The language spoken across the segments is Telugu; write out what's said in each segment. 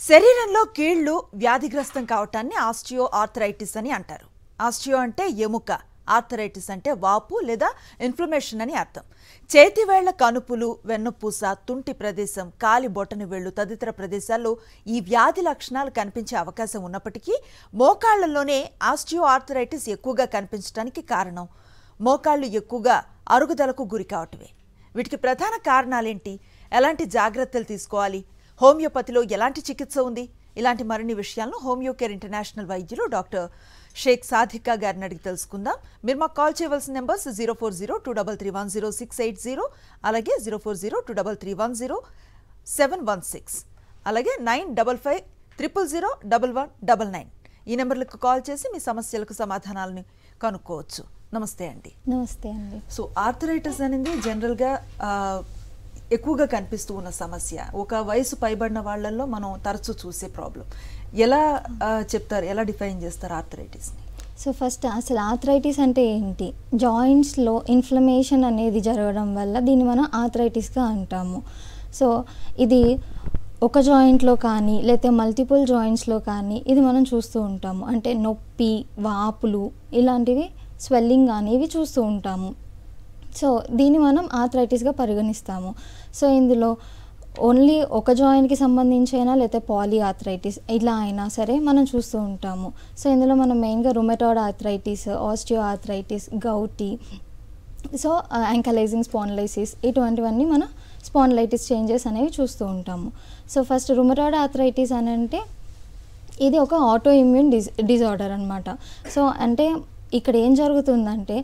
శరీరంలో కీళ్లు వ్యాధిగ్రస్తం కావటాన్ని ఆస్టియో ఆర్థరైటిస్ అని అంటారు. ఆస్టియో అంటే ఎముక, ఆర్థరైటిస్ అంటే వాపు లేదా ఇన్ఫ్లమేషన్ అని అర్థం. చేతివేళ్ల కనుపులు, వెన్నుపూస, తుంటి ప్రదేశం, కాలి బొటని వేళ్లు తదితర ప్రదేశాల్లో ఈ వ్యాధి లక్షణాలు కనిపించే అవకాశం ఉన్నప్పటికీ మోకాళ్లలోనే ఆస్టియో ఆర్థరైటిస్ ఎక్కువగా కనిపించడానికి కారణం మోకాళ్లు ఎక్కువగా అరుగుదలకు గురి కావటమే. వీటికి ప్రధాన కారణాలేంటి? ఎలాంటి జాగ్రత్తలు తీసుకోవాలి? హోమియోపతిలో ఎలాంటి చికిత్స ఉంది? ఇలాంటి మరిన్ని విషయాలను హోమియోకేర్ ఇంటర్నేషనల్ వైద్యులు డాక్టర్ షేక్ సాధికా గారిని అడిగి తెలుసుకుందాం. మీరు మాకు కాల్ చేయవలసిన నెంబర్స్ 04023310680, అలాగే 04023310716, అలాగే 9550001199. ఈ నెంబర్లకు కాల్ చేసి మీ సమస్యలకు సమాధానాలను కనుక్కోవచ్చు. నమస్తే అండి. నమస్తే అండి. సో ఆర్థరైటిస్ అనేది జనరల్గా ఎక్కువగా కనిపిస్తూ ఉన్న సమస్య. ఒక వయసు పైబడిన వాళ్ళల్లో మనం తరచూ చూసే ప్రాబ్లం. ఎలా చెప్తారు, ఎలా డిఫైన్ చేస్తారు ఆర్థరైటిస్ని? సో ఫస్ట్ అసలు ఆర్థరైటిస్ అంటే ఏంటి? జాయింట్స్లో ఇన్ఫ్లమేషన్ అనేది జరగడం వల్ల దీన్ని మనం ఆర్థరైటిస్గా అంటాము. సో ఇది ఒక జాయింట్లో కానీ లేకపోతే మల్టిపుల్ జాయింట్స్లో కానీ ఇది మనం చూస్తూ ఉంటాము. అంటే నొప్పి, వాపులు, ఇలాంటివి స్వెల్లింగ్ కానీ ఇవి చూస్తూ ఉంటాము. సో దీన్ని మనం ఆర్థరైటిస్గా పరిగణిస్తాము. సో ఇందులో ఓన్లీ ఒక జాయింట్కి సంబంధించి అయినా లేకపోతే పాలీ ఆర్థరైటిస్ ఇలా అయినా సరే మనం చూస్తూ ఉంటాము. సో ఇందులో మనం మెయిన్గా rheumatoid arthritis, osteo arthritis, gouty, so ankylosing spondylosis ఇటువంటివన్నీ మనం స్పాండిలైటిస్ చేంజెస్ అనేవి చూస్తూ ఉంటాము. సో ఫస్ట్ రుమటాయిడ్ ఆర్థరైటిస్ అని అంటే ఇది ఒక ఆటో ఇమ్యూన్ డిజార్డర్ అనమాట. సో అంటే ఇక్కడ ఏం జరుగుతుందంటే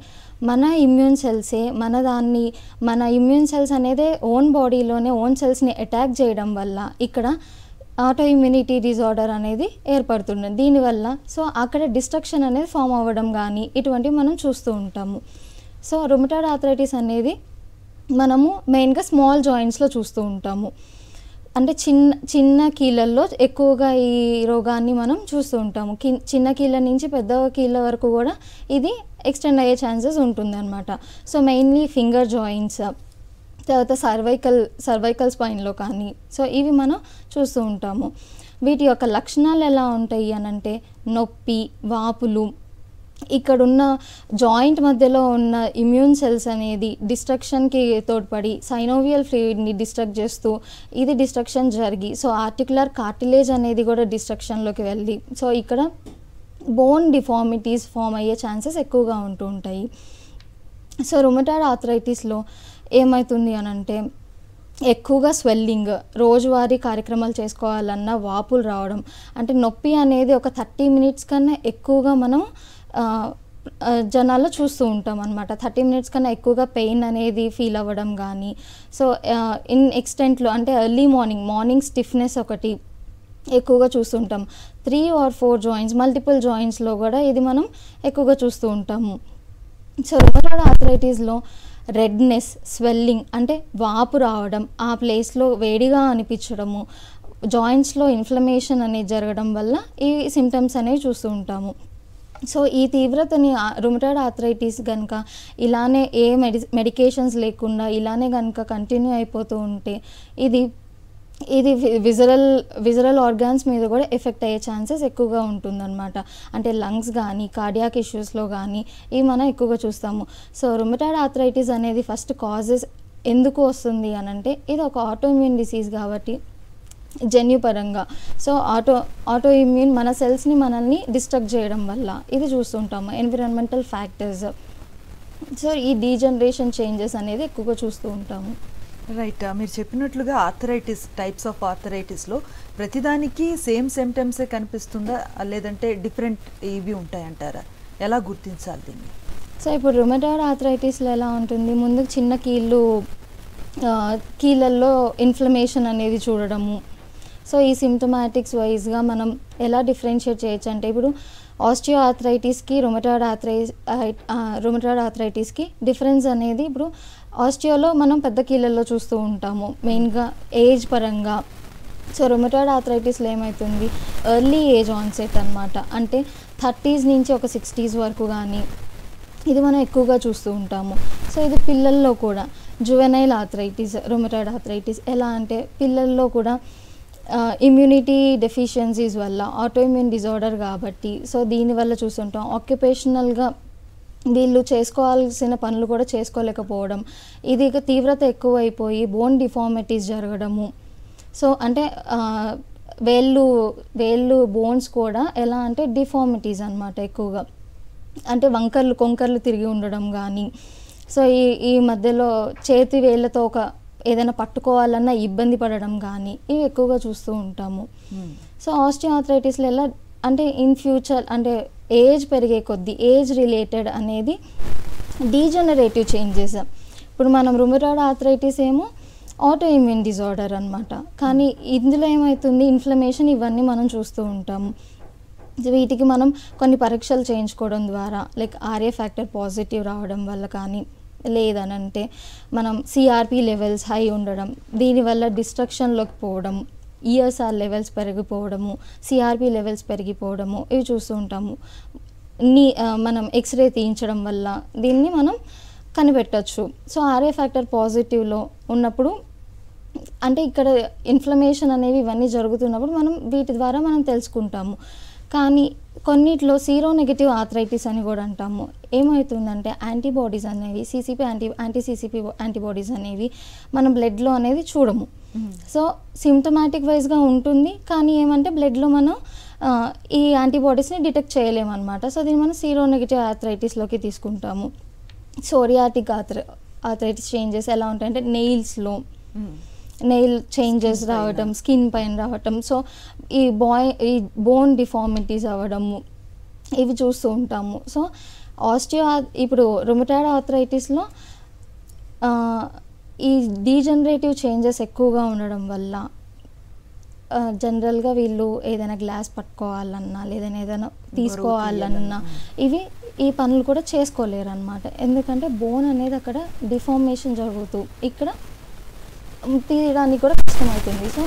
మన ఇమ్యూన్ సెల్సే మన ఇమ్యూన్ సెల్స్ అనేది ఓన్ బాడీలోనే ఓన్ సెల్స్ని అటాక్ చేయడం వల్ల ఇక్కడ ఆటో ఇమ్యూనిటీ డిజార్డర్ అనేది ఏర్పడుతుంది. దీనివల్ల సో అక్కడ డిస్ట్రక్షన్ అనేది ఫామ్ అవ్వడం కానీ ఇటువంటివి మనం చూస్తూ ఉంటాము. సో రుమటాయిడ్ ఆర్థరైటిస్ అనేది మనము మెయిన్గా స్మాల్ జాయింట్స్లో చూస్తూ ఉంటాము. అంటే చిన్న కీళ్ళల్లో ఎక్కువగా ఈ రోగాన్ని మనం చూస్తూ ఉంటాము. చిన్న కీళ్ళ నుంచి పెద్ద కీళ్ళ వరకు కూడా ఇది ఎక్స్టెండ్ అయ్యే ఛాన్సెస్ ఉంటుందన్నమాట. సో మెయిన్లీ ఫింగర్ జాయింట్స్, తర్వాత సర్వైకల్ స్పైన్లో కానీ సో ఇవి మనం చూస్తూ ఉంటాము. వీటి యొక్క లక్షణాలు ఎలా ఉంటాయి అని అంటే నొప్పి, వాపులు, ఇక్కడున్న జాయింట్ మధ్యలో ఉన్న ఇమ్యూన్ సెల్స్ అనేది డిస్ట్రక్షన్కి తోడ్పడి సైనోవియల్ ఫ్లూయిడ్ని డిస్ట్రక్ట్ చేస్తూ ఇది డిస్ట్రక్షన్ జరిగి సో ఆర్టికులర్ కార్టిలేజ్ అనేది కూడా డిస్ట్రక్షన్లోకి వెళ్ళి సో ఇక్కడ బోన్ డిఫార్మిటీస్ ఫామ్ అయ్యే ఛాన్సెస్ ఎక్కువగా ఉంటూ ఉంటాయి. సో రుమటాయిడ్ ఆర్థరైటిస్లో ఏమవుతుంది అని అంటే ఎక్కువగా స్వెల్లింగ్, రోజువారీ కార్యక్రమాలు చేసుకోవాలన్నా వాపులు రావడం, అంటే నొప్పి అనేది ఒక 30 minutes కన్నా ఎక్కువగా మనం జనాల్లో చూస్తూ ఉంటాం అనమాట. 30 minutes కన్నా ఎక్కువగా పెయిన్ అనేది ఫీల్ అవ్వడం కానీ సో ఇన్ ఎక్స్టెంట్లో అంటే ఎర్లీ మార్నింగ్ స్టిఫ్నెస్ ఒకటి ఎక్కువగా చూస్తుంటాం. 3 or 4 జాయింట్స్, మల్టిపుల్ జాయింట్స్లో కూడా ఇది మనం ఎక్కువగా చూస్తూ ఉంటాము. సో రుమటాయిడ్ ఆర్థరైటిస్లో రెడ్నెస్, స్వెల్లింగ్ అంటే వాపు రావడం, ఆ ప్లేస్లో వేడిగా అనిపించడము, జాయింట్స్లో ఇన్ఫ్లమేషన్ అనేది జరగడం వల్ల ఈ సిమ్టమ్స్ అనేవి చూస్తూ ఉంటాము. సో ఈ తీవ్రతని రుమటాయిడ్ ఆర్థరైటిస్ కనుక ఇలానే ఏ మెడికేషన్స్ లేకుండా ఇలానే కనుక కంటిన్యూ అయిపోతూ ఉంటే ఇది విజరల్ ఆర్గాన్స్ మీద కూడా ఎఫెక్ట్ అయ్యే ఛాన్సెస్ ఎక్కువగా ఉంటుందన్నమాట. అంటే లంగ్స్ కానీ కార్డియాక్ ఇష్యూస్లో కానీ ఇవి మనం ఎక్కువగా చూస్తాము. సో రుమటాయిడ్ ఆర్థరైటిస్ అనేది ఫస్ట్ కాజెస్ ఎందుకు వస్తుంది అని అంటే ఇది ఒక ఆటోఇమ్యూన్ డిసీజ్ కాబట్టి జన్యుపరంగా సో ఆటో ఇమ్యూన్ మన సెల్స్ని మనల్ని డిస్ట్రక్ట్ చేయడం వల్ల ఇది చూస్తుంటాము. ఎన్విరాన్మెంటల్ ఫ్యాక్టర్స్, సో ఈ డీజనరేషన్ చేంజెస్ అనేది ఎక్కువగా చూస్తూ ఉంటాము. రైట్. మీరు చెప్పినట్లుగా ఆర్థరైటిస్, టైప్స్ ఆఫ్ ఆర్థరైటిస్లో ప్రతిదానికి సేమ్ సిమ్టమ్సే కనిపిస్తుందా లేదంటే డిఫరెంట్ ఇవి ఉంటాయంటారా? ఎలా గుర్తించాలి దీన్ని? సో ఇప్పుడు రుమటాయిడ్ ఆర్థరైటిస్లో ఎలా ఉంటుంది? ముందు చిన్న కీళ్ళల్లో ఇన్ఫ్లమేషన్ అనేది చూడడము. సో ఈ సిమ్టమాటిక్స్ వైజ్గా మనం ఎలా డిఫరెన్షియేట్ చేయొచ్చు అంటే ఇప్పుడు ఆస్టియో ఆర్థరైటిస్కి రుమటాయిడ్ ఆర్థరైటిస్కి డిఫరెన్స్ అనేది ఇప్పుడు ఆస్టియోలో మనం పెద్ద కీళ్ళల్లో చూస్తూ ఉంటాము మెయిన్గా ఏజ్ పరంగా. సో రుమటాయిడ్ ఆర్థరైటిస్లో ఏమవుతుంది? ఎర్లీ ఏజ్ ఆన్సెట్ అనమాట. అంటే 30s నుంచి ఒక 60s వరకు కానీ ఇది మనం ఎక్కువగా చూస్తూ ఉంటాము. సో ఇది పిల్లల్లో కూడా జువెనైల్ ఆర్థరైటిస్, రుమటాయిడ్ ఆర్థరైటిస్ ఎలా అంటే పిల్లల్లో కూడా ఇమ్యూనిటీ డెఫిషియన్సీస్ వల్ల, ఆటోఇమ్యూన్ డిజార్డర్ కాబట్టి, సో దీనివల్ల చూస్తుంటాం. ఆక్యుపేషనల్గా వీళ్ళు చేసుకోవాల్సిన పనులు కూడా చేసుకోలేకపోవడం, ఇది ఇక తీవ్రత ఎక్కువైపోయి బోన్ డిఫార్మిటీస్ జరగడము. సో అంటే వేళ్ళు బోన్స్ కూడా ఎలా అంటే డిఫార్మిటీస్ అనమాట ఎక్కువగా, అంటే వంకర్లు కొంకర్లు తిరిగి ఉండడం కానీ, సో ఈ మధ్యలో చేతి వేళ్ళతో ఏదైనా పట్టుకోవాలన్నా ఇబ్బంది పడడం కానీ ఇవి ఎక్కువగా చూస్తూ ఉంటాము. సో ఆస్టియోఆర్థరైటిస్లో ఎలా అంటే ఇన్ ఫ్యూచర్ అంటే ఏజ్ పెరిగే కొద్దీ ఏజ్ రిలేటెడ్ అనేది డీజనరేటివ్ చేంజెస్. ఇప్పుడు మనం రుమటాయిడ్ ఆర్థరైటిస్ ఏమో ఆటోఇమ్యూన్ డిజార్డర్ అనమాట, కానీ ఇందులో ఏమవుతుంది ఇన్ఫ్లమేషన్ ఇవన్నీ మనం చూస్తూ ఉంటాము. వీటికి మనం కొన్ని పరీక్షలు చేయించుకోవడం ద్వారా లైక్ ఆర్ఏ ఫ్యాక్టర్ పాజిటివ్ రావడం వల్ల కానీ, లేదనంటే మనం సిఆర్పి లెవెల్స్ హై ఉండడం, దీనివల్ల డిస్ట్రక్షన్లోకి పోవడం, ఈఎస్ఆర్ లెవెల్స్ పెరిగిపోవడము, సిఆర్పి లెవెల్స్ పెరిగిపోవడము ఇవి చూస్తూ ఉంటాము. మనం ఎక్స్రే తీయించడం వల్ల దీన్ని మనం కనిపెట్టచ్చు. సో ఆర్ఏ ఫ్యాక్టర్ పాజిటివ్లో ఉన్నప్పుడు అంటే ఇక్కడ ఇన్ఫ్లమేషన్ అనేవి ఇవన్నీ జరుగుతున్నప్పుడు మనం వీటి ద్వారా మనం తెలుసుకుంటాము. కానీ కొన్నిట్లో సీరో నెగటివ్ ఆర్థరైటిస్ అని కూడా అంటాము. ఏమవుతుందంటే యాంటీబాడీస్ అనేవి యాంటీ సిసిపి యాంటీబాడీస్ అనేవి మనం బ్లడ్లో అనేది చూడము. సో సిమ్టమాటిక్ వైజ్గా ఉంటుంది, కానీ ఏమంటే బ్లడ్లో మనం ఈ యాంటీబాడీస్ని డిటెక్ట్ చేయలేమన్నమాట. సో దీన్ని మనం సీరో నెగటివ్ ఆర్థరైటిస్లోకి తీసుకుంటాము. సోరియాటిక్ ఆర్థరైటిస్ చేంజెస్ ఎలా ఉంటాయంటే నెయిల్ చేంజెస్ రావడం, స్కిన్ పైన రావటం, సో ఈ బోన్ డిఫార్మిటీస్ అవ్వడము ఇవి చూస్తూ ఉంటాము. సో ఇప్పుడు రుమటాయిడ్ ఆర్థరైటిస్లో ఈ డీజనరేటివ్ చేంజెస్ ఎక్కువగా ఉండడం వల్ల జనరల్గా వీళ్ళు ఏదైనా గ్లాస్ పట్టుకోవాలన్నా ఏదైనా తీసుకోవాలన్నా ఈ పనులు కూడా చేసుకోలేరు అనమాట. ఎందుకంటే బోన్ అనేది అక్కడ డిఫార్మేషన్ జరుగుతూ ఇక్కడ తీయడానికి కూడా కష్టమవుతుంది. సో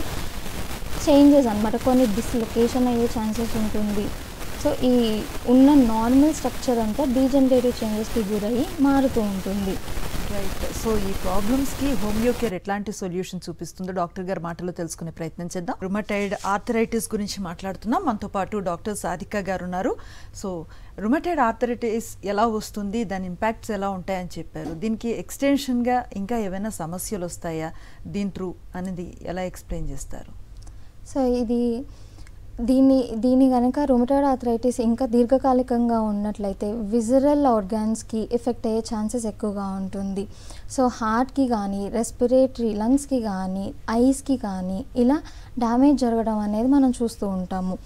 చేంజెస్ అనమాట, కొన్ని డిస్లొకేషన్ అయ్యే ఛాన్సెస్ ఉంటుంది. సో ఈ ఉన్న నార్మల్ స్ట్రక్చర్ అంతా డీజనరేటివ్ చేంజెస్కి గురయ్యి మారుతూ ఉంటుంది. రైట్. సో ఈ ప్రాబ్లమ్స్కి హోమియోకేర్ ఎట్లాంటి సొల్యూషన్ చూపిస్తుందో డాక్టర్ గారి మాటలో తెలుసుకునే ప్రయత్నం చేద్దాం. రుమటాయిడ్ ఆర్థరైటిస్ గురించి మాట్లాడుతున్నాం. మనతో పాటు డాక్టర్ సాధిక గారు ఉన్నారు. సో రుమటాయిడ్ ఆర్థరైటిస్ ఎలా వస్తుంది, దాని ఇంపాక్ట్స్ ఎలా ఉంటాయని చెప్పారు. దీనికి ఎక్స్టెన్షన్గా ఇంకా ఏమైనా సమస్యలు వస్తాయా దీని త్రూ అనేది ఎలా ఎక్స్ప్లెయిన్ చేస్తారు? సో దీని కనుక రుమటాయిడ్ ఆర్థరైటిస్ ఇంకా దీర్ఘకాలికంగా ఉన్నట్లయితే విజరల్ ఆర్గాన్స్కి ఎఫెక్ట్ అయ్యే ఛాన్సెస్ ఎక్కువగా ఉంటుంది. సో హార్ట్కి కానీ, రెస్పిరేటరీ లంగ్స్కి కానీ, ఐస్కి కానీ ఇలా డ్యామేజ్ జరగడం అనేది మనం చూస్తూ ఉంటాము.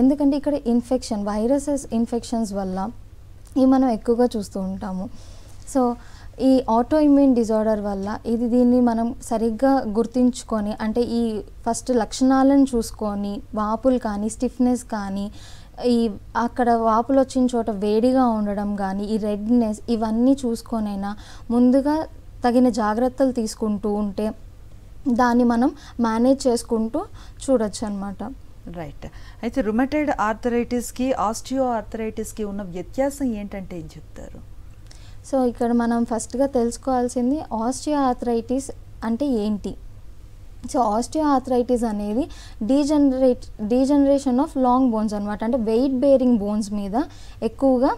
ఎందుకంటే ఇక్కడ వైరసెస్ ఇన్ఫెక్షన్స్ వల్ల ఇవి మనం ఎక్కువగా చూస్తూ ఉంటాము. సో ఈ ఆటోఇమ్యూన్ డిజార్డర్ వల్ల దీన్ని మనం సరిగ్గా గుర్తించుకొని, అంటే ఈ ఫస్ట్ లక్షణాలను చూసుకొని వాపులు కానీ, స్టిఫ్నెస్ కానీ, అక్కడ వాపులు వచ్చిన చోట వేడిగా ఉండడం కానీ, ఈ రెడ్నెస్ ఇవన్నీ చూసుకొనైనా ముందుగా తగిన జాగ్రత్తలు తీసుకుంటూ ఉంటే దాన్ని మనం మేనేజ్ చేసుకుంటూ చూడొచ్చు అన్నమాట. రైట్. అయితే రుమటాయిడ్ ఆర్థరైటిస్కి ఆస్టియో ఆర్థరైటిస్కి ఉన్న వ్యత్యాసం ఏంటంటే ఏం చెప్తారు? సో ఇక్కడ మనం ఫస్ట్గా తెలుసుకోవాల్సింది ఆస్టియో ఆర్థరైటిస్ అంటే ఏంటి. సో ఆస్టియో ఆర్థరైటిస్ అనేది డీజనరేషన్ ఆఫ్ లాంగ్ బోన్స్ అనమాట. అంటే వెయిట్ బేరింగ్ బోన్స్ మీద ఎక్కువగా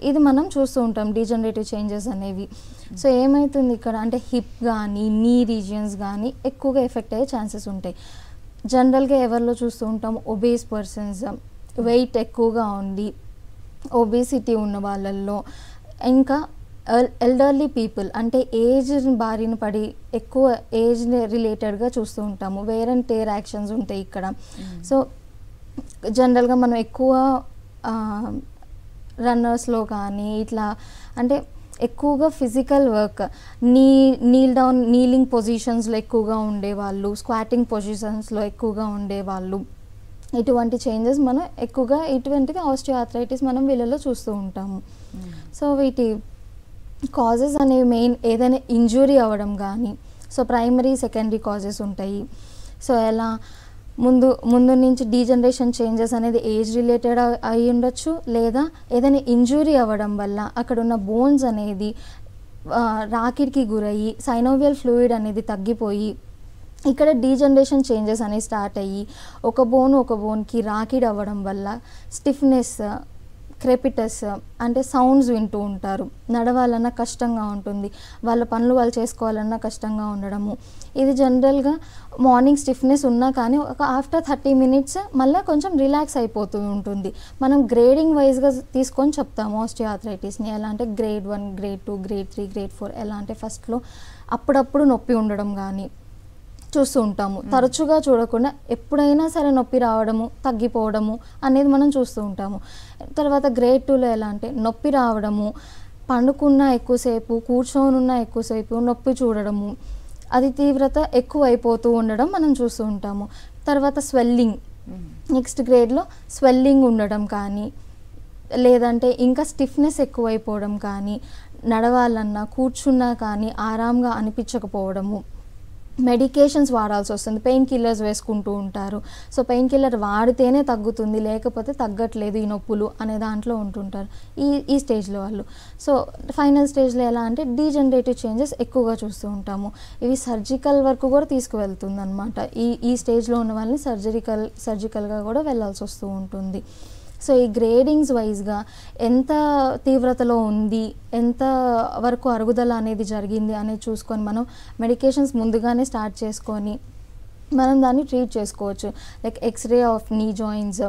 ఇది మనం చూస్తూ ఉంటాం డీజనరేటివ్ చేంజెస్ అనేవి. సో ఏమవుతుంది ఇక్కడ అంటే హిప్ కానీ, నీ రీజియన్స్ కానీ ఎక్కువగా ఎఫెక్ట్ అయ్యే ఛాన్సెస్ ఉంటాయి. జనరల్గా ఎవరిలో చూస్తూ ఉంటాం, ఒబేస్ పర్సన్స్, వెయిట్ ఎక్కువగా ఉండి ఒబేసిటీ ఉన్న వాళ్ళల్లో, ఇంకా ఎల్డర్లీ పీపుల్ అంటే ఏజ్ బారిన పడి ఎక్కువ ఏజ్ రిలేటెడ్గా చూస్తూ ఉంటాము. వేర్ అండ్ టేర్ యాక్షన్స్ ఉంటాయి ఇక్కడ. సో జనరల్గా మనం ఎక్కువ రన్నర్స్లో కానీ ఇట్లా అంటే ఎక్కువగా ఫిజికల్ వర్క్, నీలింగ్ పొజిషన్స్లో ఎక్కువగా ఉండేవాళ్ళు, స్క్వాటింగ్ పొజిషన్స్లో ఎక్కువగా ఉండేవాళ్ళు, ఇటువంటి చేంజెస్ మనం ఎక్కువగా ఇటువంటిది ఆస్టియో ఆర్థరైటిస్ మనం వీళ్ళలో చూస్తూ ఉంటాము. సో వీటి కాజెస్ అనేవి మెయిన్ ఏదైనా ఇంజురీ అవ్వడం కానీ, సో ప్రైమరీ సెకండరీ కాజెస్ ఉంటాయి. సో ఎలా ముందు నుంచి డీజనరేషన్ చేంజెస్ అనేది ఏజ్ రిలేటెడ్ అయి ఉండొచ్చు, లేదా ఏదైనా ఇంజురీ అవ్వడం వల్ల అక్కడ ఉన్న బోన్స్ అనేది రాకిడికి గురయ్యి సైనోవియల్ ఫ్లూయిడ్ అనేది తగ్గిపోయి ఇక్కడ డీజనరేషన్ చేంజెస్ అనేవి స్టార్ట్ అయ్యి ఒక బోన్కి రాకిడ్ అవ్వడం వల్ల స్టిఫ్నెస్, క్రెపిటస్ అంటే సౌండ్స్ వింటూ ఉంటారు, నడవాలన్నా కష్టంగా ఉంటుంది, వాళ్ళ పనులు వాళ్ళు చేసుకోవాలన్నా కష్టంగా ఉండడము. ఇది జనరల్గా మార్నింగ్ స్టిఫ్నెస్ ఉన్నా కానీ ఒక ఆఫ్టర్ 30 minutes మళ్ళీ కొంచెం రిలాక్స్ అయిపోతూ ఉంటుంది. మనం గ్రేడింగ్ వైజ్గా తీసుకొని చెప్తాము ఆస్టియోఆర్థరైటిస్ని. ఎలా అంటే grade 1, grade 2, grade 3, grade 4. ఎలా అంటే ఫస్ట్లో అప్పుడప్పుడు నొప్పి ఉండడం కానీ చూస్తూ ఉంటాము, తరచుగా చూడకుండా ఎప్పుడైనా సరే నొప్పి రావడము, తగ్గిపోవడము అనేది మనం చూస్తూ ఉంటాము. తర్వాత grade 2లో ఎలా అంటే నొప్పి రావడము, పండుకున్న ఎక్కువసేపు, కూర్చోనున్న ఎక్కువసేపు నొప్పి చూడడము, అది తీవ్రత ఎక్కువ అయిపోతూ ఉండడం మనం చూస్తూ ఉంటాము. తర్వాత స్వెల్లింగ్, నెక్స్ట్ గ్రేడ్లో స్వెల్లింగ్ ఉండడం కానీ, లేదంటే ఇంకా స్టిఫ్నెస్ ఎక్కువైపోవడం కానీ, నడవాలన్నా కూర్చున్నా కానీ ఆరాంగా అనిపించకపోవడము, మెడికేషన్స్ వాడాల్సి వస్తుంది, పెయిన్ కిల్లర్స్ వేసుకుంటూ ఉంటారు. సో పెయిన్ కిల్లర్ వాడితేనే తగ్గుతుంది, లేకపోతే తగ్గట్లేదు ఈ నొప్పులు అనే దాంట్లో ఉంటుంటారు ఈ స్టేజ్లో వాళ్ళు. సో ఫైనల్ స్టేజ్లో ఎలా అంటే డీజనరేటివ్ చేంజెస్ ఎక్కువగా చూస్తూ ఉంటాము. ఇవి సర్జికల్ వరకు కూడా తీసుకువెళ్తుంది అనమాట. ఈ స్టేజ్లో ఉన్న వాళ్ళని సర్జికల్గా కూడా వెళ్ళాల్సి వస్తూ ఉంటుంది. సో ఈ గ్రేడింగ్స్ వైజ్గా ఎంత తీవ్రతలో ఉంది, ఎంత వరకు అరుగుదల అనేది జరిగింది అనేది చూసుకొని మనం మెడికేషన్స్ ముందుగానే స్టార్ట్ చేసుకొని మనం దాన్ని ట్రీట్ చేసుకోవచ్చు. Like X-ray of knee joints,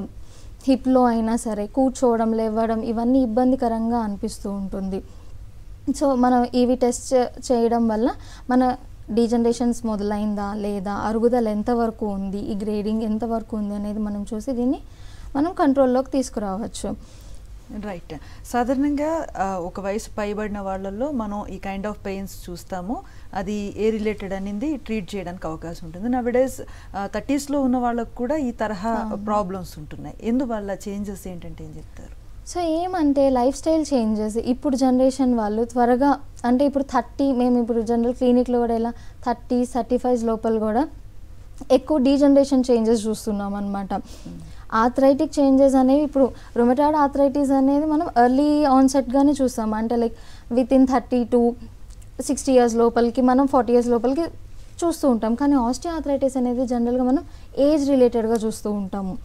హిప్లో అయినా సరే కూర్చోవడం, లేవడం ఇవన్నీ ఇబ్బందికరంగా అనిపిస్తూ ఉంటుంది. సో మనం ఇవి టెస్ట్ చేయడం వల్ల మన డీజనరేషన్స్ మొదలైందా లేదా, అరుగుదల ఎంతవరకు ఉంది, ఈ గ్రేడింగ్ ఎంతవరకు ఉంది అనేది మనం చూసి దీన్ని మనం కంట్రోల్లోకి తీసుకురావచ్చు. రైట్. సాధారణంగా ఒక వయసు పైబడిన వాళ్ళల్లో మనం ఈ కైండ్ ఆఫ్ పెయిన్స్ చూస్తాము. అది ఏ రిలేటెడ్ అనేది ట్రీట్ చేయడానికి అవకాశం ఉంటుంది. నౌడేస్ 30sలో ఉన్న వాళ్ళకు కూడా ఈ తరహా ప్రాబ్లమ్స్ ఉంటున్నాయి. ఎందువల్ల చేంజెస్ ఏంటంటే ఏం చెప్తారు? సో ఏమంటే లైఫ్ స్టైల్ చేంజెస్. ఇప్పుడు జనరేషన్ వాళ్ళు త్వరగా అంటే ఇప్పుడు 30, మేము ఇప్పుడు జనరల్ క్లినిక్లో కూడా ఇలా 30s, 35s లోపల కూడా ఎక్కువ డీజనరేషన్ చేంజెస్ చూస్తున్నాం అనమాట. ఆర్థరైటిక్ చేంజెస్ అనేవి ఇప్పుడు రుమటాయిడ్ ఆర్థరైటిస్ అనేది మనం ఎర్లీ ఆన్సెట్గానే చూస్తాం. అంటే లైక్ వితిన్ 30 to 60 years లోపలికి, మనం 40 years లోపలికి చూస్తూ ఉంటాం. కానీ ఆస్టియోఆర్థరైటిస్ అనేది జనరల్గా మనం ఏజ్ రిలేటెడ్గా చూస్తూ ఉంటాము.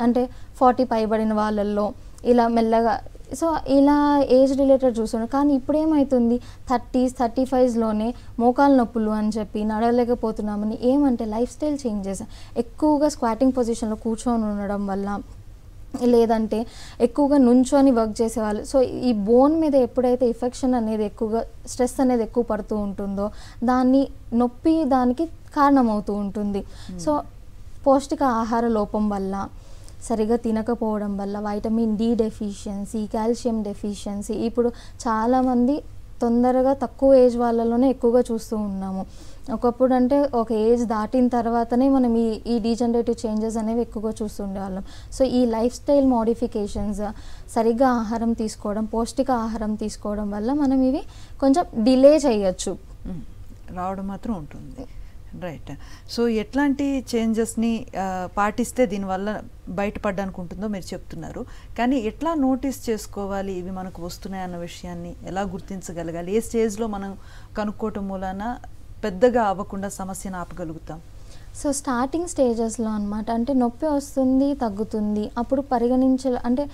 అంటే 40 పైబడిన వాళ్ళల్లో ఇలా మెల్లగా, సో ఇలా ఏజ్ రిలేటెడ్ చూస్తున్నాం. కానీ ఇప్పుడు ఏమవుతుంది, 30s, 35sలోనే మోకాలు నొప్పులు అని చెప్పి నడవలేకపోతున్నామని. ఏమంటే లైఫ్ స్టైల్ చేంజెస్, ఎక్కువగా స్క్వాటింగ్ పొజిషన్లో కూర్చొని ఉండడం వల్ల, లేదంటే ఎక్కువగా నుంచొని వర్క్ చేసేవాళ్ళు. సో ఈ బోన్ మీద ఎప్పుడైతే ఎఫెక్షన్ అనేది ఎక్కువగా, స్ట్రెస్ అనేది ఎక్కువ పడుతూ ఉంటుందో దాన్ని నొప్పి దానికి కారణమవుతూ ఉంటుంది. సో పౌష్టిక ఆహార లోపం వల్ల, సరిగా తినకపోవడం వల్ల, vitamin D deficiency, calcium deficiency ఇప్పుడు చాలామంది తొందరగా తక్కువ ఏజ్ వాళ్ళలోనే ఎక్కువగా చూస్తూ ఉన్నాము. ఒకప్పుడు అంటే ఒక ఏజ్ దాటిన తర్వాతనే మనం ఈ డీజనరేటివ్ చేంజెస్ అనేవి ఎక్కువగా చూస్తుండేవాళ్ళం. సో ఈ లైఫ్ స్టైల్ మోడిఫికేషన్స్, సరిగ్గా ఆహారం తీసుకోవడం, పౌష్టిక ఆహారం తీసుకోవడం వల్ల మనం ఇవి కొంచెం డిలే చేయొచ్చు, రావడం మాత్రం ఉంటుంది. రైట్. సో ఎట్లాంటి చేంజెస్ని పాటిస్తే దీనివల్ల బయటపడడానికి ఉంటుందో మీరు చెప్తున్నారు. కానీ ఎట్లా నోటీస్ చేసుకోవాలి ఇవి మనకు వస్తున్నాయన్న విషయాన్ని ఎలా గుర్తించగలగాలి? ఏ స్టేజ్లో మనం కనుక్కోవటం మూలాన పెద్దగా అవ్వకుండా సమస్యను ఆపగలుగుతాం? సో స్టార్టింగ్ స్టేజెస్లో అనమాట, అంటే నొప్పి వస్తుంది, తగ్గుతుంది, అప్పుడు అంటే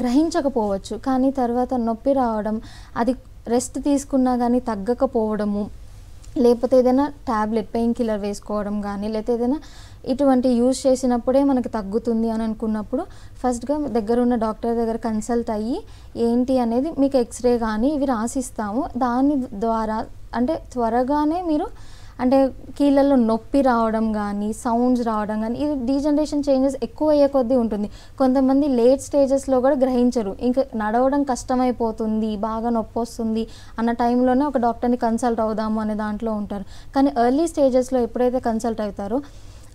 గ్రహించకపోవచ్చు. కానీ తర్వాత నొప్పి రావడం, అది రెస్ట్ తీసుకున్నా కానీ తగ్గకపోవడము, లేకపోతే ఏదైనా ట్యాబ్లెట్ పెయిన్ కిల్లర్ వేసుకోవడం కానీ, లేకపోతే ఏదైనా ఇటువంటి యూజ్ చేసినప్పుడే మనకి తగ్గుతుంది అని అనుకున్నప్పుడు ఫస్ట్గా దగ్గరున్న డాక్టర్ దగ్గర కన్సల్ట్ అయ్యి ఏంటి అనేది మీకు ఎక్స్రే కానీ ఇవి రాసిస్తాము. దాని ద్వారా అంటే త్వరగానే మీరు అంటే కీళ్ళల్లో నొప్పి రావడం కానీ, సౌండ్స్ రావడం కానీ, ఇది డీజనరేషన్ చేంజెస్ ఎక్కువ అయ్యే కొద్దీ ఉంటుంది. కొంతమంది లేట్ స్టేజెస్లో కూడా గ్రహించరు, ఇంకా నడవడం కష్టమైపోతుంది, బాగా నొప్పి వస్తుంది అన్న టైంలోనే ఒక డాక్టర్ని కన్సల్ట్ అవుదాము అనే దాంట్లో ఉంటారు. కానీ ఎర్లీ స్టేజెస్లో ఎప్పుడైతే కన్సల్ట్ అవుతారో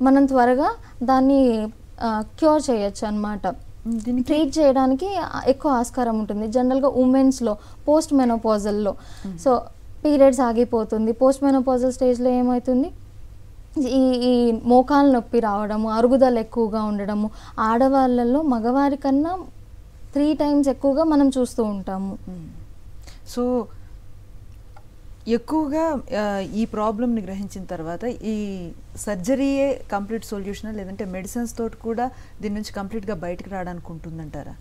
మనం త్వరగా దాన్ని క్యూర్ చేయొచ్చు అనమాట. ట్రీట్ చేయడానికి ఎక్కువ ఆస్కారం ఉంటుంది. జనరల్గా ఉమెన్స్లో పోస్ట్ మెనోపాజల్లో, సో పీరియడ్స్ ఆగిపోతుంది, పోస్ట్ మెనోపాజల్ స్టేజ్లో ఏమవుతుంది, ఈ మోకాలు నొప్పి రావడము, అరుగుదల ఎక్కువగా ఉండడము, ఆడవాళ్ళల్లో మగవారి కన్నా 3 times ఎక్కువగా మనం చూస్తూ ఉంటాము. సో ఎక్కువగా ఈ ప్రాబ్లమ్ని గ్రహించిన తర్వాత ఈ సర్జరీయే కంప్లీట్ సొల్యూషన్ లేదంటే మెడిసిన్స్ తోటి కూడా దీని నుంచి కంప్లీట్గా బయటకు రావడానికి ఉంటుందంటారా?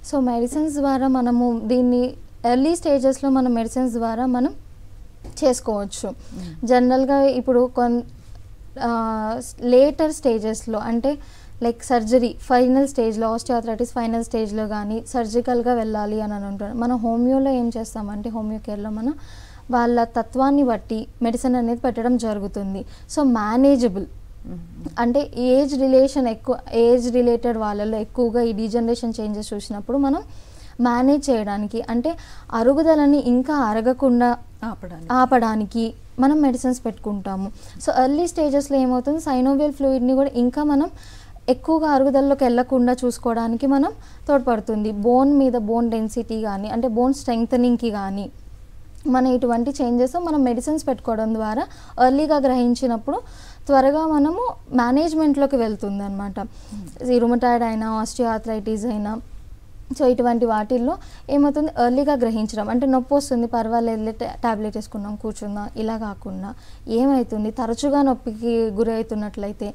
సో మెడిసిన్స్ ద్వారా మనము దీన్ని ఎర్లీ స్టేజెస్లో మనం మెడిసిన్స్ ద్వారా మనం చేసుకోవచ్చు. జనరల్గా ఇప్పుడు లేటర్ స్టేజెస్లో అంటే లైక్ సర్జరీ ఫైనల్ స్టేజ్లో ఆస్టియోఆర్థరైటిస్ ఫైనల్ స్టేజ్లో కానీ సర్జికల్గా వెళ్ళాలి అని అంటున్నాం. మనం హోమియోలో ఏం చేస్తామంటే హోమియో కేర్లో మనం వాళ్ళ తత్వాన్ని బట్టి మెడిసిన్ అనేది పెట్టడం జరుగుతుంది. సో మేనేజబుల్ అంటే ఏజ్ రిలేటెడ్ వాళ్ళలో ఎక్కువగా ఈ డీజనరేషన్ చేంజెస్ చూసినప్పుడు మనం మేనేజ్ చేయడానికి అంటే అరుగుదలని ఇంకా అరగకుండా ఆపడానికి మనం మెడిసిన్స్ పెట్టుకుంటాము. సో ఎర్లీ స్టేజెస్లో ఏమవుతుంది సైనోవియల్ ఫ్లూయిడ్ని కూడా ఇంకా మనం ఎక్కువగా అరుగుదలలోకి వెళ్ళకుండా చూసుకోవడానికి మనం తోడ్పడుతుంది. బోన్ మీద బోన్ డెన్సిటీ కానీ అంటే బోన్ స్ట్రెంగ్తనింగ్కి కానీ మన ఇటువంటి చేంజెస్ మనం మెడిసిన్స్ పెట్టుకోవడం ద్వారా ఎర్లీగా గ్రహించినప్పుడు త్వరగా మనము మేనేజ్మెంట్లోకి వెళ్తుంది అనమాట. రుమటాయిడ్ అయినా ఆస్టియోఆర్థరైటిస్ అయినా సో ఇటువంటి వాటిల్లో ఏమవుతుంది ఎర్లీగా గ్రహించడం అంటే నొప్పి వస్తుంది పర్వాలేదు ట్యాబ్లెట్ వేసుకున్నాం కూర్చుందాం ఇలా కాకుండా ఏమవుతుంది తరచుగా నొప్పికి గురి అవుతున్నట్లయితే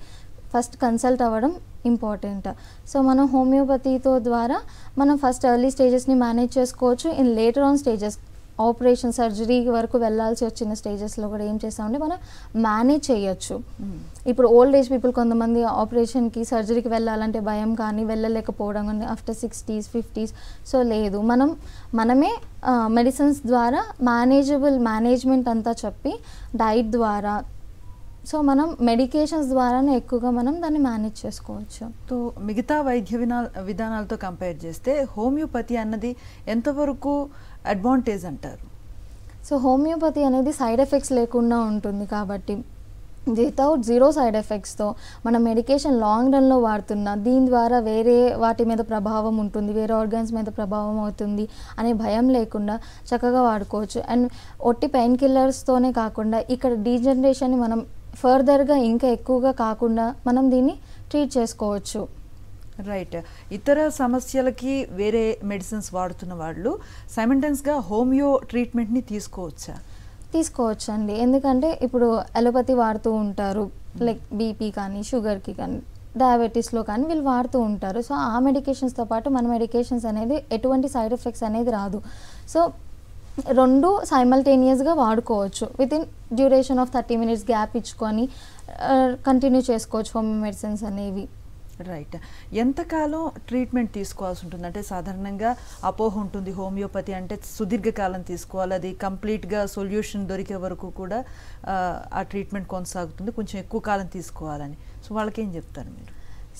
ఫస్ట్ కన్సల్ట్ అవ్వడం ఇంపార్టెంట్. సో మనం హోమియోపతితో ద్వారా మనం ఫస్ట్ ఎర్లీ స్టేజెస్ని మేనేజ్ చేసుకోవచ్చు. In later on stages operation surgery వరకు వెళ్ళాల్సి వచ్చిన స్టేజెస్లో కూడా ఏం చేస్తామంటే మనం మేనేజ్ చేయొచ్చు. ఇప్పుడు ఓల్డ్ ఏజ్ పీపుల్ కొంతమంది ఆపరేషన్కి సర్జరీకి వెళ్ళాలంటే భయం కానీ వెళ్ళలేకపోవడం కానీ ఆఫ్టర్ 60s 50s సో లేదు మనమే మెడిసిన్స్ ద్వారా మేనేజ్మెంట్ అంతా చెప్పి డైట్ ద్వారా సో మనం మెడికేషన్స్ ద్వారానే ఎక్కువగా మనం దాన్ని మేనేజ్ చేసుకోవచ్చు. సో మిగతా వైద్య విధానాలతో కంపేర్ చేస్తే హోమియోపతి అన్నది ఎంతవరకు అడ్వాంటేజ్ అంటారు? సో హోమియోపతి అనేది సైడ్ ఎఫెక్ట్స్ లేకుండా ఉంటుంది కాబట్టి జీరో సైడ్ ఎఫెక్ట్స్తో మన మెడికేషన్ లాంగ్ రన్లో వాడుతున్నా దీని ద్వారా వేరే వాటి మీద ప్రభావం ఉంటుంది వేరే ఆర్గాన్స్ మీద ప్రభావం అవుతుంది అనే భయం లేకుండా చక్కగా వాడుకోవచ్చు. అండ్ ఒట్టి పెయిన్ కిల్లర్స్తోనే కాకుండా ఇక్కడ డీజనరేషన్ని మనం ఫర్దర్గా ఇంకా ఎక్కువగా కాకుండా మనం దీన్ని ట్రీట్ చేసుకోవచ్చు. రైట్. ఇతర సమస్యలకి వేరే మెడిసిన్స్ వాడుతున్న వాళ్ళు సైమల్టేనియస్గా హోమియో ట్రీట్మెంట్ని తీసుకోవచ్చు అండి. ఎందుకంటే ఇప్పుడు అలోపతి వాడుతూ ఉంటారు లైక్ బీపీ కానీ షుగర్కి కానీ డయాబెటీస్లో కానీ వీళ్ళు వాడుతూ ఉంటారు. సో ఆ మెడికేషన్స్తో పాటు మన మెడికేషన్స్ అనేది ఎటువంటి సైడ్ ఎఫెక్ట్స్ అనేది రాదు. సో రెండు సైమల్టేనియస్గా వాడుకోవచ్చు. Within duration of 30 minutes gap ఇచ్చుకొని కంటిన్యూ చేసుకోవచ్చు హోమియో మెడిసిన్స్ అనేవి. రైట్. ఎంతకాలం ట్రీట్మెంట్ తీసుకోవాల్సి ఉంటుంది? అంటే సాధారణంగా అపోహ ఉంటుంది హోమియోపతి అంటే సుదీర్ఘకాలం తీసుకోవాలి, అది కంప్లీట్గా సొల్యూషన్ దొరికే వరకు కూడా ఆ ట్రీట్మెంట్ కొనసాగుతుంది, కొంచెం ఎక్కువ కాలం తీసుకోవాలని. సో వాళ్ళకేం చెప్తారు మీరు?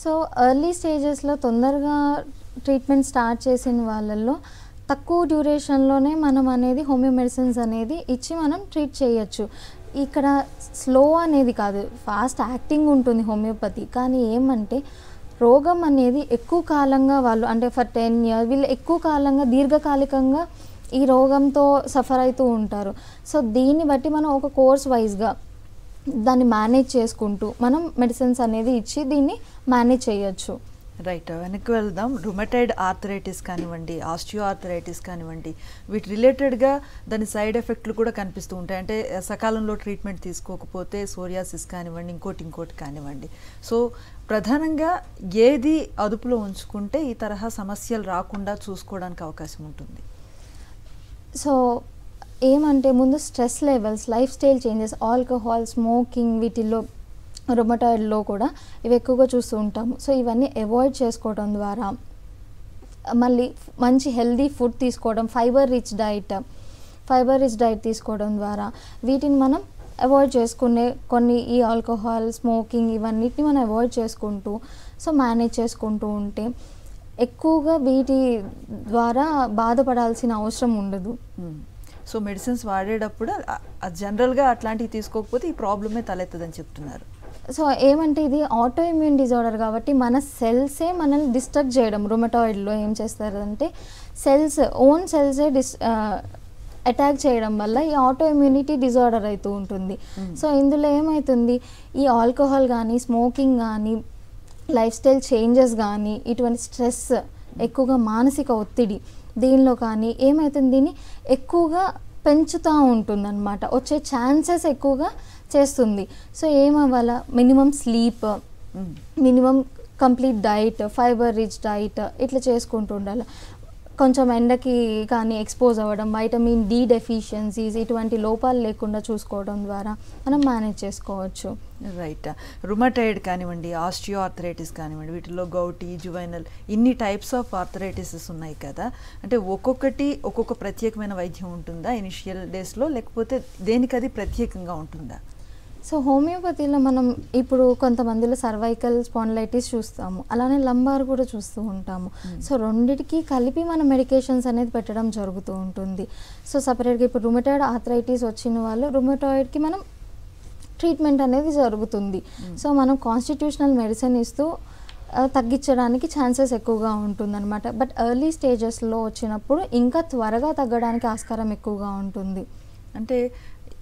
సో ఎర్లీ స్టేజెస్లో తొందరగా ట్రీట్మెంట్ స్టార్ట్ చేసిన వాళ్ళల్లో తక్కువ డ్యూరేషన్లోనే మనం అనేది హోమియో మెడిసిన్స్ అనేది ఇచ్చి మనం ట్రీట్ చేయొచ్చు. ఇక్కడ స్లో అనేది కాదు ఫాస్ట్ యాక్టింగ్ ఉంటుంది హోమియోపతి. కానీ ఏమంటే రోగం అనేది ఎక్కువ కాలంగా వాళ్ళు అంటే ఫర్ 10 years వీళ్ళు ఎక్కువ కాలంగా దీర్ఘకాలికంగా ఈ రోగంతో సఫర్ అవుతూ ఉంటారు. సో దీన్ని బట్టి మనం ఒక కోర్స్ వైజ్గా దాన్ని మేనేజ్ చేసుకుంటూ మనం మెడిసిన్స్ అనేది ఇచ్చి దీన్ని మేనేజ్ చేయొచ్చు. రైట్. వెనక్కి వెళ్దాం. రుమటాయిడ్ ఆర్థరైటిస్ కానివ్వండి ఆస్టియో ఆర్థరైటిస్ కానివ్వండి వీటి రిలేటెడ్గా దాని సైడ్ ఎఫెక్ట్లు కూడా కనిపిస్తూ ఉంటాయి. అంటే సకాలంలో ట్రీట్మెంట్ తీసుకోకపోతే సోరియాసిస్ కానివ్వండి ఇంకోటి కానివ్వండి. సో ప్రధానంగా ఏది అదుపులో ఉంచుకుంటే ఈ తరహా సమస్యలు రాకుండా చూసుకోవడానికి అవకాశం ఉంటుంది? సో ఏమంటే ముందు stress levels life style changes alcohol smoking వీటిల్లో రుమటాయిడ్లో కూడా ఇవి ఎక్కువగా చూస్తూ ఉంటాము. సో ఇవన్నీ అవాయిడ్ చేసుకోవడం ద్వారా మళ్ళీ మంచి హెల్దీ ఫుడ్ తీసుకోవడం ఫైబర్ రిచ్ డైట్ తీసుకోవడం ద్వారా వీటిని మనం అవాయిడ్ చేసుకునే కొన్ని ఈ ఆల్కహాల్ స్మోకింగ్ ఇవన్నిటిని మనం అవాయిడ్ చేసుకుంటూ సో మేనేజ్ చేసుకుంటూ ఉంటే ఎక్కువగా వీటి ద్వారా బాధపడాల్సిన అవసరం ఉండదు. సో మెడిసిన్స్ వాడేటప్పుడు జనరల్గా అట్లాంటివి తీసుకోకపోతే ఈ ప్రాబ్లమే తలెత్తదని చెప్తున్నారు. సో ఏమంటే ఇది ఆటో ఇమ్యూన్ డిజార్డర్ కాబట్టి మన సెల్సే మనల్ని డిస్టర్బ్ చేయడం. రుమటాయిడ్లో ఏం చేస్తారంటే ఓన్ సెల్సే అటాక్ చేయడం వల్ల ఈ ఆటో ఇమ్యూనిటీ డిజార్డర్ అవుతూ ఉంటుంది. సో ఇందులో ఏమవుతుంది ఈ ఆల్కహాల్ కానీ స్మోకింగ్ కానీ లైఫ్ స్టైల్ చేంజెస్ కానీ ఇటువంటి స్ట్రెస్ ఎక్కువగా మానసిక ఒత్తిడి దీనిలో కానీ ఏమవుతుంది దీన్ని ఎక్కువగా పెంచుతూ ఉంటుందన్నమాట, వచ్చే ఛాన్సెస్ ఎక్కువగా చేస్తుంది. సో ఏమవ్వాలా, minimum sleep, minimum complete diet, fibre rich diet ఇట్లా చేసుకుంటూ ఉండాలి. కొంచెం ఎండకి కానీ ఎక్స్పోజ్ అవ్వడం, వైటమిన్ డి డెఫిషియన్సీస్ ఇటువంటి లోపాలు లేకుండా చూసుకోవడం ద్వారా మనం మేనేజ్ చేసుకోవచ్చు. రైట్. రుమటాయిడ్ కానివ్వండి, ఆస్టియో ఆర్థరైటిస్ కానివ్వండి, వీటిలో గౌటి, జువైనల్ ఇన్ని టైప్స్ ఆఫ్ ఆర్థరైటిసెస్ ఉన్నాయి కదా, అంటే ఒక్కొక్కటి ఒక్కొక్క ప్రత్యేకమైన వైద్యం ఉంటుందా ఇనిషియల్ డేస్లో, లేకపోతే దేనికది ప్రత్యేకంగా ఉంటుందా? సో హోమియోపతిలో మనం ఇప్పుడు కొంతమందిలో సర్వైకల్ స్పాండిలైటిస్ చూస్తాము, అలానే లంబార్ కూడా చూస్తూ ఉంటాము. సో రెండిటికి కలిపి మనం మెడికేషన్స్ అనేది పెట్టడం జరుగుతూ ఉంటుంది. సో సపరేట్గా ఇప్పుడు రుమటాయిడ్ ఆర్థరైటిస్ వచ్చిన వాళ్ళు రుమటాయిడ్కి మనం ట్రీట్మెంట్ అనేది జరుగుతుంది. సో మనం కాన్స్టిట్యూషనల్ మెడిసిన్ ఇస్తూ తగ్గించడానికి ఛాన్సెస్ ఎక్కువగా ఉంటుందన్నమాట. బట్ ఎర్లీ స్టేజెస్లో వచ్చినప్పుడు ఇంకా త్వరగా తగ్గడానికి ఆస్కారం ఎక్కువగా ఉంటుంది. అంటే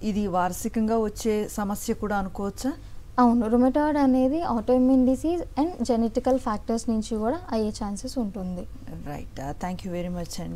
ఇది వార్షికంగా వచ్చే సమస్య కూడా అనుకోవచ్చా? అవును, రుమటాయిడ్ అనేది autoimmune disease and genetical factors నుంచి కూడా అయ్యే ఛాన్సెస్ ఉంటుంది. Right. Thank you very much అండి.